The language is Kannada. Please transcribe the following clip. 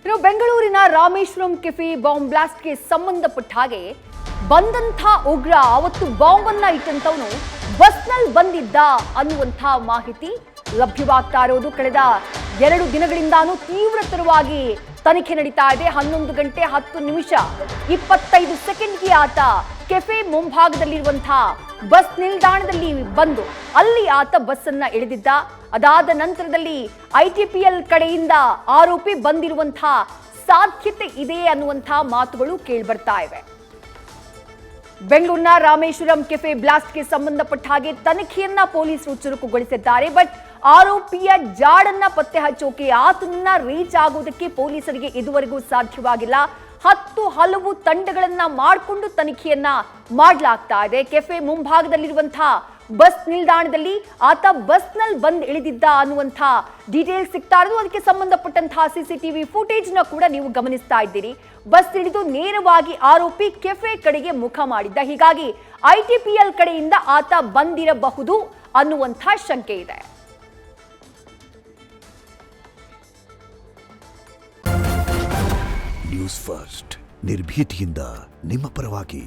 ಇನ್ನು ಬೆಂಗಳೂರಿನ ರಾಮೇಶ್ವರಂ ಕೆಫೆ ಬಾಂಬ್ ಬ್ಲಾಸ್ಟ್ಗೆ ಸಂಬಂಧಪಟ್ಟ ಹಾಗೆ ಬಂದಂಥ ಉಗ್ರ ಅವತ್ತು ಬಾಂಬನ್ನ ಇಟ್ಟಂತವನು ಬಸ್ನಲ್ಲಿ ಬಂದಿದ್ದ ಅನ್ನುವಂಥ ಮಾಹಿತಿ ಲಭ್ಯವಾಗ್ತಾ ಇರೋದು. ಕಳೆದ 2 ದಿನಗಳಿಂದಾನು ತೀವ್ರತರವಾಗಿ ತನಿಖೆ ನಡೀತಾ ಇದೆ. 11 ಗಂಟೆ 10 ನಿಮಿಷ 25 ಸೆಕೆಂಡ್ಗೆ ಆತ ಕೆಫೆ ಮುಂಭಾಗದಲ್ಲಿರುವಂತಹ ಬಸ್ ನಿಲ್ದಾಣದಲ್ಲಿ ಬಂದು ಅಲ್ಲಿ ಆತ ಬಸ್ ಅನ್ನ ಇಳಿದಿದ್ದ. ಅದಾದ ನಂತರದಲ್ಲಿ ITPL ಕಡೆಯಿಂದ ಆರೋಪಿ ಬಂದಿರುವಂತಹ ಸಾಧ್ಯತೆ ಇದೆ ಅನ್ನುವಂತಹ ಮಾತುಗಳು ಕೇಳಿಬರ್ತಾ ಇವೆ. ಬೆಂಗಳೂರಿನ ರಾಮೇಶ್ವರಂ ಕೆಫೆ ಬ್ಲಾಸ್ಟ್ಗೆ ಸಂಬಂಧಪಟ್ಟ ಹಾಗೆ ತನಿಖೆಯನ್ನ ಪೊಲೀಸರು ಚುರುಕುಗೊಳಿಸಿದ್ದಾರೆ. ಬಟ್ ಆರೋಪಿಯ ಜಾಡನ್ನ ಪತ್ತೆ ಹಚ್ಚೋಕೆ ಆತನನ್ನ ರೀಚ್ ಆಗೋದಕ್ಕೆ ಪೊಲೀಸರಿಗೆ ಇದುವರೆಗೂ ಸಾಧ್ಯವಾಗಿಲ್ಲ. 10 ಹಲವು ತಂಡಗಳನ್ನ ಮಾಡಿಕೊಂಡು ತನಿಖೆಯನ್ನ ಮಾಡಲಾಗ್ತಾ ಇದೆ. ಕೆಫೆ ಮುಂಭಾಗದಲ್ಲಿರುವಂತಹ ಬಸ್ ನಿಲ್ದಾಣದಲ್ಲಿ ಆತ ಬಸ್ನಲ್ಲಿ ಬಂದು ಇಳಿದಿದ್ದ ಅನ್ನುವಂಥ ಡೀಟೇಲ್ಸ್ ಸಿಗ್ತಾ ಇರೋದು. ಅದಕ್ಕೆ ಸಂಬಂಧಪಟ್ಟಂತಹ CCTV ಫುಟೇಜ್ ನ ಕೂಡ ನೀವು ಗಮನಿಸ್ತಾ ಇದ್ದೀರಿ. ಬಸ್ ಇಳಿದು ನೇರವಾಗಿ ಆರೋಪಿ ಕೆಫೆ ಕಡೆಗೆ ಮುಖ ಮಾಡಿದ್ದ. ಹೀಗಾಗಿ ITPL ಕಡೆಯಿಂದ ಆತ ಬಂದಿರಬಹುದು ಅನ್ನುವಂಥ ಶಂಕೆ ಇದೆ. ನ್ಯೂಸ್ ಫಸ್ಟ್ ನಿರ್ಭೀತಿಯಿಂದ ನಿಮ್ಮ ಪರವಾಗಿ.